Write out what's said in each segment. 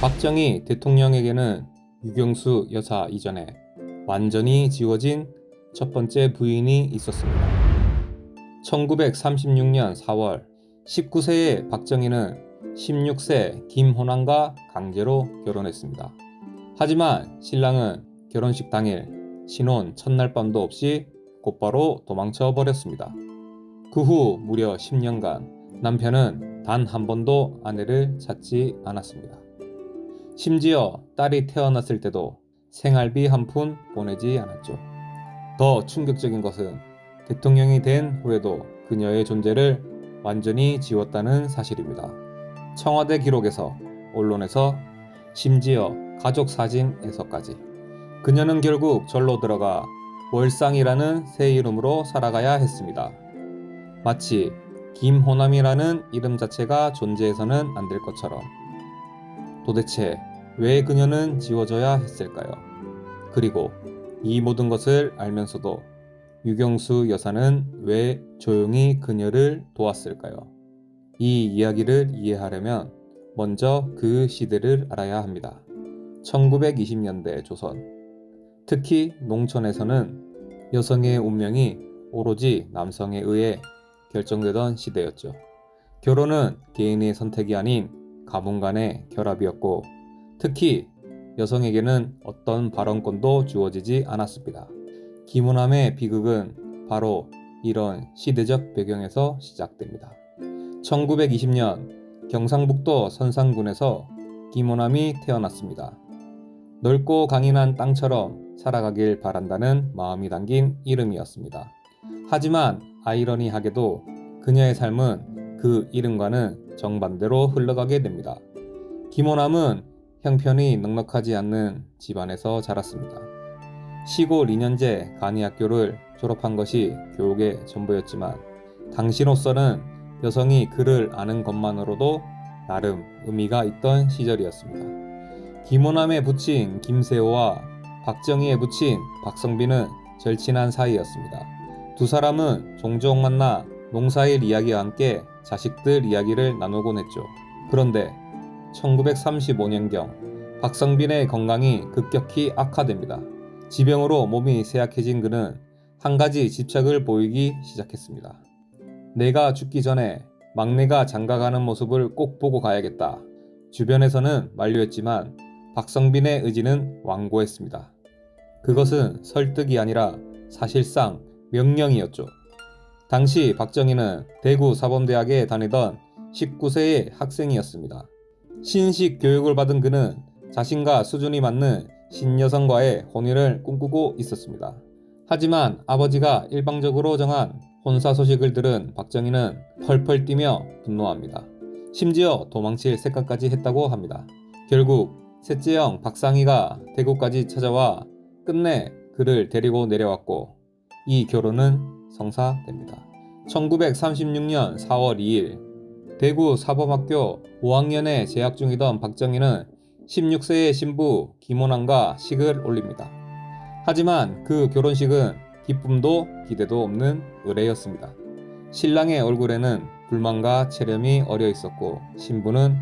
박정희 대통령에게는 유경수 여사 이전에 완전히 지워진 첫 번째 부인이 있었습니다. 1936년 4월 19세의 박정희는 16세 김호남과 강제로 결혼했습니다. 하지만 신랑은 결혼식 당일 신혼 첫날 밤도 없이 곧바로 도망쳐 버렸습니다. 그 후 무려 10년간 남편은 단 한 번도 아내를 찾지 않았습니다. 심지어 딸이 태어났을 때도 생활비 한 푼 보내지 않았죠. 더 충격적인 것은 대통령이 된 후에도 그녀의 존재를 완전히 지웠다는 사실입니다. 청와대 기록에서, 언론에서, 심지어 가족 사진에서까지 그녀는 결국 절로 들어가 월상이라는 새 이름으로 살아가야 했습니다. 마치 김호남이라는 이름 자체가 존재해서는 안 될 것처럼. 도대체 왜 그녀는 지워져야 했을까요? 그리고 이 모든 것을 알면서도 유경수 여사는 왜 조용히 그녀를 도왔을까요? 이 이야기를 이해하려면 먼저 그 시대를 알아야 합니다. 1920년대 조선. 특히 농촌에서는 여성의 운명이 오로지 남성에 의해 결정되던 시대였죠. 결혼은 개인의 선택이 아닌 가문 간의 결합이었고, 특히 여성에게는 어떤 발언권도 주어지지 않았습니다. 김호남의 비극은 바로 이런 시대적 배경에서 시작됩니다. 1920년 경상북도 선산군에서 김호남이 태어났습니다. 넓고 강인한 땅처럼 살아가길 바란다는 마음이 담긴 이름이었습니다. 하지만 아이러니하게도 그녀의 삶은 그 이름과는 정반대로 흘러가게 됩니다. 김호남은 형편이 넉넉하지 않는 집안에서 자랐습니다. 시골 2년제 간이학교를 졸업한 것이 교육의 전부였지만 당시로서는 여성이 글을 아는 것만으로도 나름 의미가 있던 시절이었습니다. 김호남의 부친 김세호와 박정희의 부친 박성빈은 절친한 사이였습니다. 두 사람은 종종 만나 농사일 이야기와 함께 자식들 이야기를 나누곤 했죠. 그런데 1935년경 박성빈의 건강이 급격히 악화됩니다. 지병으로 몸이 쇠약해진 그는 한 가지 집착을 보이기 시작했습니다. 내가 죽기 전에 막내가 장가가는 모습을 꼭 보고 가야겠다. 주변에서는 만류했지만 박성빈의 의지는 완고했습니다. 그것은 설득이 아니라 사실상 명령이었죠. 당시 박정희는 대구 사범대학에 다니던 19세의 학생이었습니다. 신식 교육을 받은 그는 자신과 수준이 맞는 신여성과의 혼인을 꿈꾸고 있었습니다. 하지만 아버지가 일방적으로 정한 혼사 소식을 들은 박정희는 펄펄 뛰며 분노합니다. 심지어 도망칠 생각까지 했다고 합니다. 결국 셋째 형 박상희가 대구까지 찾아와 끝내 그를 데리고 내려왔고 이 결혼은 성사됩니다. 1936년 4월 2일 대구 사범학교 5학년에 재학 중이던 박정희는 16세의 신부 김호남과 식을 올립니다. 하지만 그 결혼식은 기쁨도 기대도 없는 의례였습니다. 신랑의 얼굴에는 불만과 체념이 어려 있었고 신부는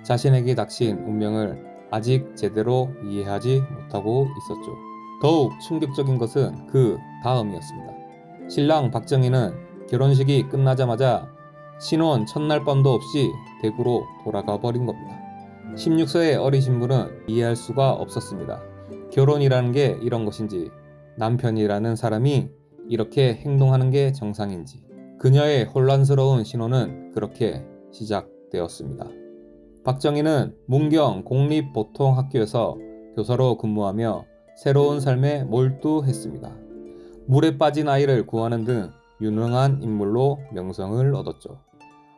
자신에게 닥친 운명을 아직 제대로 이해하지 못하고 있었죠. 더욱 충격적인 것은 그 다음이었습니다. 신랑 박정희는 결혼식이 끝나자마자 신혼 첫날 밤도 없이 대구로 돌아가 버린 겁니다. 16세의 어린 신부는 이해할 수가 없었습니다. 결혼이라는 게 이런 것인지, 남편이라는 사람이 이렇게 행동하는 게 정상인지. 그녀의 혼란스러운 신혼은 그렇게 시작되었습니다. 박정희는 문경 공립보통학교에서 교사로 근무하며 새로운 삶에 몰두했습니다. 물에 빠진 아이를 구하는 등 유능한 인물로 명성을 얻었죠.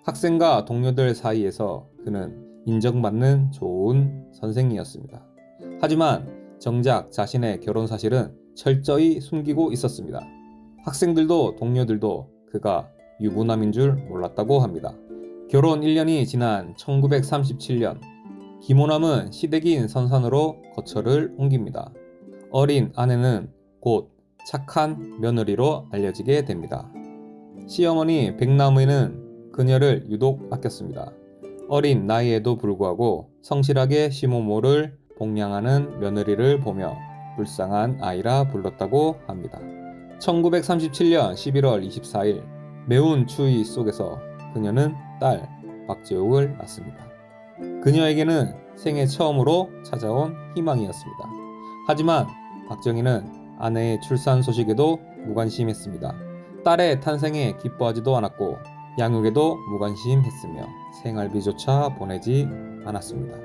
학생과 동료들 사이에서 그는 인정받는 좋은 선생이었습니다. 하지만 정작 자신의 결혼 사실은 철저히 숨기고 있었습니다. 학생들도 동료들도 그가 유부남인 줄 몰랐다고 합니다. 결혼 1년이 지난 1937년 김호남은 시댁인 선산으로 거처를 옮깁니다. 어린 아내는 곧 착한 며느리로 알려지게 됩니다. 시어머니 백나무이는 그녀를 유독 아꼈습니다. 어린 나이에도 불구하고 성실하게 시모모를 복양하는 며느리를 보며 불쌍한 아이라 불렀다고 합니다. 1937년 11월 24일 매운 추위 속에서 그녀는 딸 박재옥을 낳습니다. 그녀에게는 생애 처음으로 찾아온 희망이었습니다. 하지만 박정희는 아내의 출산 소식에도 무관심했습니다. 딸의 탄생에 기뻐하지도 않았고 양육에도 무관심했으며 생활비조차 보내지 않았습니다.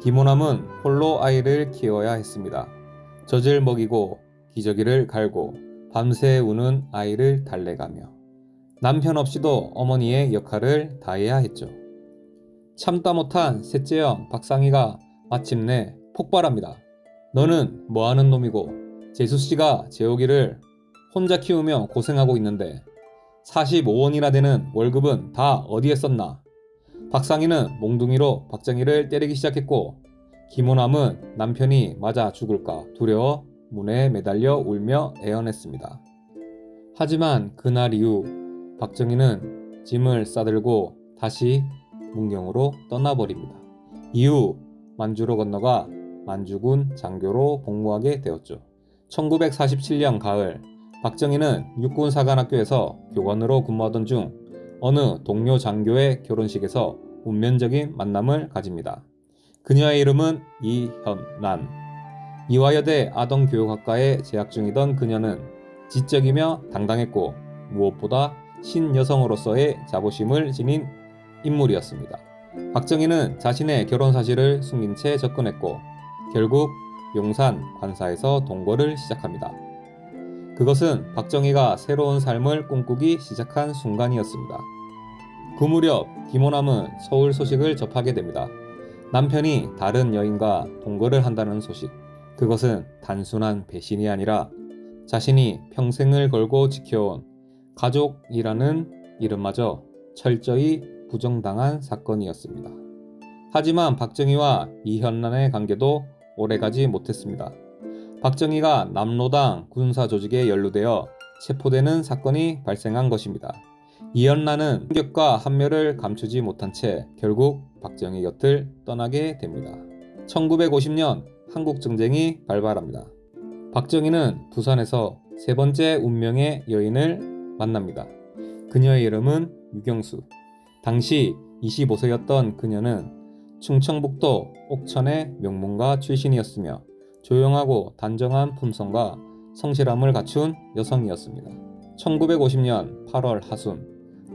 김호남은 홀로 아이를 키워야 했습니다. 젖을 먹이고 기저귀를 갈고 밤새 우는 아이를 달래가며 남편 없이도 어머니의 역할을 다해야 했죠. 참다 못한 셋째형 박상희가 마침내 폭발합니다. 너는 뭐하는 놈이고 재수씨가 재옥이를 혼자 키우며 고생하고 있는데 45원이나 되는 월급은 다 어디에 썼나? 박상희는 몽둥이로 박정희를 때리기 시작했고 김호남은 남편이 맞아 죽을까 두려워 문에 매달려 울며 애원했습니다. 하지만 그날 이후 박정희는 짐을 싸들고 다시 문경으로 떠나버립니다. 이후 만주로 건너가 만주군 장교로 복무하게 되었죠. 1947년 가을 박정희는 육군사관학교에서 교관으로 근무하던 중 어느 동료 장교의 결혼식에서 운명적인 만남을 가집니다. 그녀의 이름은 이현란. 이화여대 아동교육학과에 재학 중이던 그녀는 지적이며 당당했고 무엇보다 신여성으로서의 자부심을 지닌 인물이었습니다. 박정희는 자신의 결혼 사실을 숨긴 채 접근했고 결국 용산 관사에서 동거를 시작합니다. 그것은 박정희가 새로운 삶을 꿈꾸기 시작한 순간이었습니다. 그 무렵 김호남은 서울 소식을 접하게 됩니다. 남편이 다른 여인과 동거를 한다는 소식. 그것은 단순한 배신이 아니라 자신이 평생을 걸고 지켜온 가족이라는 이름마저 철저히 부정당한 사건이었습니다. 하지만 박정희와 이현란의 관계도 오래가지 못했습니다. 박정희가 남로당 군사 조직에 연루되어 체포되는 사건이 발생한 것입니다. 이현란은 충격과 한멸을 감추지 못한 채 결국 박정희 곁을 떠나게 됩니다. 1950년 한국전쟁이 발발합니다. 박정희는 부산에서 세 번째 운명의 여인을 만납니다. 그녀의 이름은 유경수. 당시 25세였던 그녀는 충청북도 옥천의 명문가 출신이었으며 조용하고 단정한 품성과 성실함을 갖춘 여성이었습니다. 1950년 8월 하순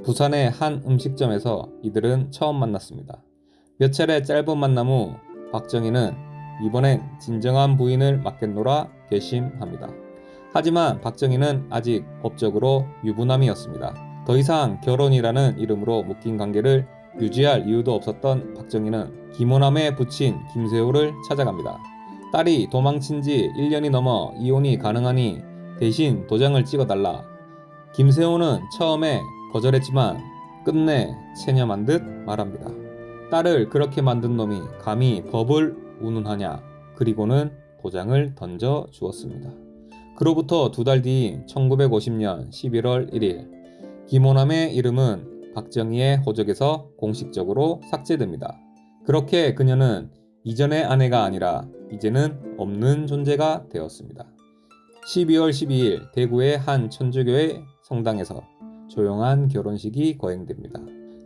부산의 한 음식점에서 이들은 처음 만났습니다. 몇 차례 짧은 만남 후 박정희는 이번엔 진정한 부인을 맡겠노라 결심합니다. 하지만 박정희는 아직 법적으로 유부남이었습니다. 더 이상 결혼이라는 이름으로 묶인 관계를 유지할 이유도 없었던 박정희는 김호남의 부친 김세호를 찾아갑니다. 딸이 도망친 지 1년이 넘어 이혼이 가능하니 대신 도장을 찍어달라. 김세호는 처음에 거절했지만 끝내 체념한 듯 말합니다. 딸을 그렇게 만든 놈이 감히 법을 운운하냐. 그리고는 도장을 던져 주었습니다. 그로부터 두 달 뒤인 1950년 11월 1일 김호남의 이름은 박정희의 호적에서 공식적으로 삭제됩니다. 그렇게 그녀는 이전의 아내가 아니라 이제는 없는 존재가 되었습니다. 12월 12일 대구의 한 천주교회 성당에서 조용한 결혼식이 거행됩니다.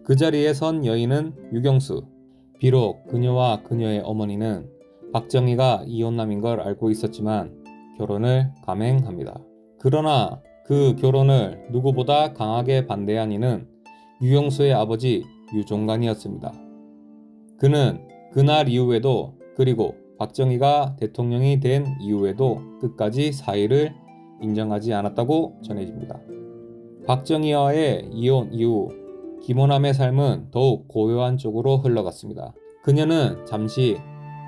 그 자리에 선 여인은 유경수. 비록 그녀와 그녀의 어머니는 박정희가 이혼남인 걸 알고 있었지만 결혼을 감행합니다. 그러나 그 결혼을 누구보다 강하게 반대한 이는 유경수의 아버지 유종관이었습니다. 그는 그날 이후에도 그리고 박정희가 대통령이 된 이후에도 끝까지 사이를 인정하지 않았다고 전해집니다. 박정희와의 이혼 이후 김호남의 삶은 더욱 고요한 쪽으로 흘러갔습니다. 그녀는 잠시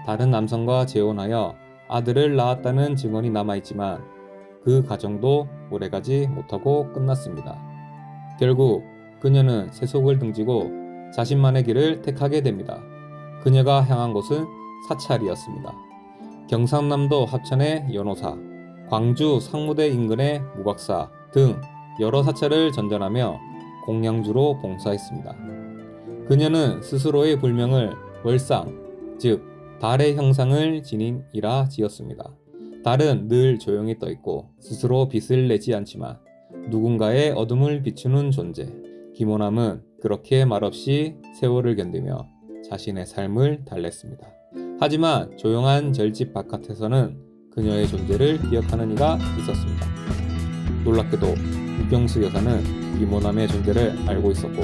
다른 남성과 재혼하여 아들을 낳았다는 증언이 남아있지만 그 가정도 오래가지 못하고 끝났습니다. 결국 그녀는 세속을 등지고 자신만의 길을 택하게 됩니다. 그녀가 향한 곳은 사찰이었습니다. 경상남도 합천의 연호사, 광주 상무대 인근의 무각사 등 여러 사찰을 전전하며 공양주로 봉사했습니다. 그녀는 스스로의 불명을 월상, 즉 달의 형상을 지닌 이라 지었습니다. 달은 늘 조용히 떠있고 스스로 빛을 내지 않지만 누군가의 어둠을 비추는 존재. 김호남은 그렇게 말없이 세월을 견디며 자신의 삶을 달랬습니다. 하지만 조용한 절집 바깥에서는 그녀의 존재를 기억하는 이가 있었습니다. 놀랍게도 유경수 여사는 김호남의 존재를 알고 있었고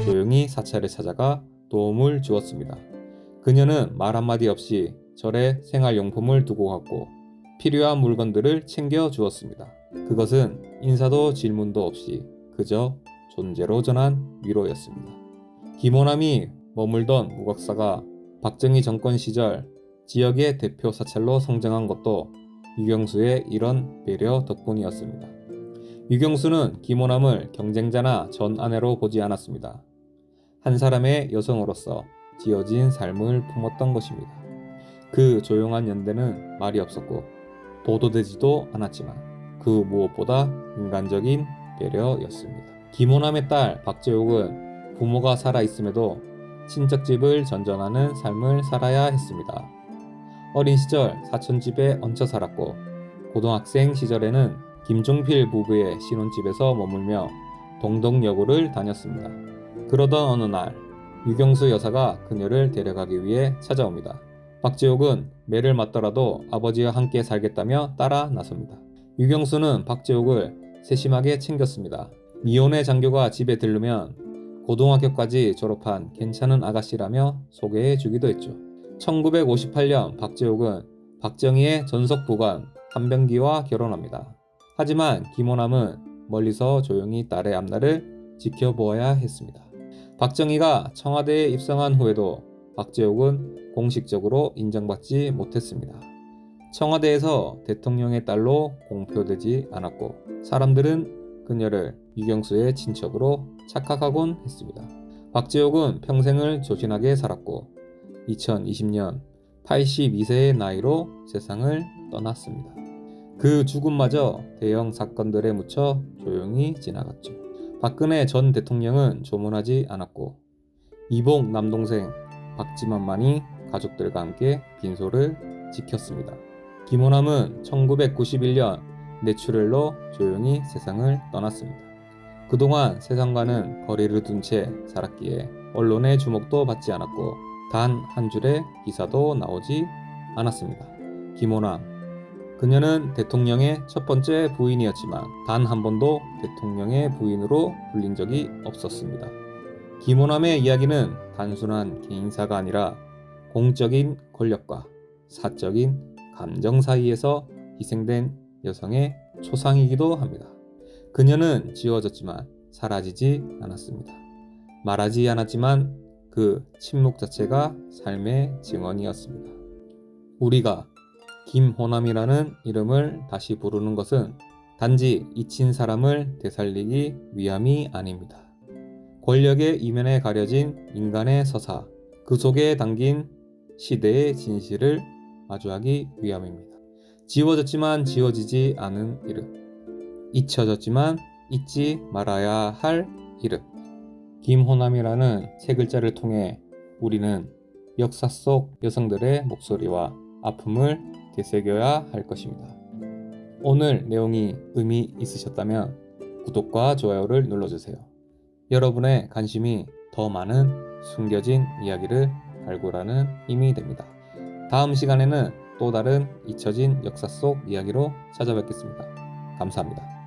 조용히 사찰에 찾아가 도움을 주었습니다. 그녀는 말 한마디 없이 절에 생활용품을 두고 갔고 필요한 물건들을 챙겨 주었습니다. 그것은 인사도 질문도 없이 그저 존재로 전한 위로였습니다. 김호남이 머물던 무각사가 박정희 정권 시절 지역의 대표 사찰로 성장한 것도 유경수의 이런 배려 덕분이었습니다. 유경수는 김호남을 경쟁자나 전 아내로 보지 않았습니다. 한 사람의 여성으로서 지어진 삶을 품었던 것입니다. 그 조용한 연대는 말이 없었고 보도되지도 않았지만 그 무엇보다 인간적인 배려였습니다. 김호남의 딸 박재옥은 부모가 살아있음에도 친척집을 전전하는 삶을 살아야 했습니다. 어린 시절 사촌집에 얹혀 살았고 고등학생 시절에는 김종필 부부의 신혼집에서 머물며 동덕여고를 다녔습니다. 그러던 어느 날 유경수 여사가 그녀를 데려가기 위해 찾아옵니다. 박재옥은 매를 맞더라도 아버지와 함께 살겠다며 따라 나섭니다. 유경수는 박재옥을 세심하게 챙겼습니다. 미혼의 장교가 집에 들르면 고등학교까지 졸업한 괜찮은 아가씨라며 소개해 주기도 했죠. 1958년 박재옥은 박정희의 전속 부관 한병기와 결혼합니다. 하지만 김호남은 멀리서 조용히 딸의 앞날을 지켜보아야 했습니다. 박정희가 청와대에 입성한 후에도 박재옥은 공식적으로 인정받지 못했습니다. 청와대에서 대통령의 딸로 공표되지 않았고 사람들은 그녀를 유경수의 친척으로 착각하곤 했습니다. 박재옥은 평생을 조신하게 살았고 2020년 82세의 나이로 세상을 떠났습니다. 그 죽음마저 대형 사건들에 묻혀 조용히 지나갔죠. 박근혜 전 대통령은 조문하지 않았고 이복 남동생 박지만만이 가족들과 함께 빈소를 지켰습니다. 김호남은 1991년 뇌출혈로 조용히 세상을 떠났습니다. 그동안 세상과는 거리를 둔 채 살았기에 언론의 주목도 받지 않았고 단 한 줄의 기사도 나오지 않았습니다. 김호남, 그녀는 대통령의 첫 번째 부인이었지만 단 한 번도 대통령의 부인으로 불린 적이 없었습니다. 김호남의 이야기는 단순한 개인사가 아니라 공적인 권력과 사적인 감정 사이에서 희생된 여성의 초상이기도 합니다. 그녀는 지워졌지만 사라지지 않았습니다. 말하지 않았지만 그 침묵 자체가 삶의 증언이었습니다. 우리가 김호남이라는 이름을 다시 부르는 것은 단지 잊힌 사람을 되살리기 위함이 아닙니다. 권력의 이면에 가려진 인간의 서사, 그 속에 담긴 시대의 진실을 마주하기 위함입니다. 지워졌지만 지워지지 않은 이름, 잊혀졌지만 잊지 말아야 할 이름. 김호남이라는 세 글자를 통해 우리는 역사 속 여성들의 목소리와 아픔을 되새겨야 할 것입니다. 오늘 내용이 의미 있으셨다면 구독과 좋아요를 눌러주세요. 여러분의 관심이 더 많은 숨겨진 이야기를 발굴하는 힘이 됩니다. 다음 시간에는 또 다른 잊혀진 역사 속 이야기로 찾아뵙겠습니다. 감사합니다.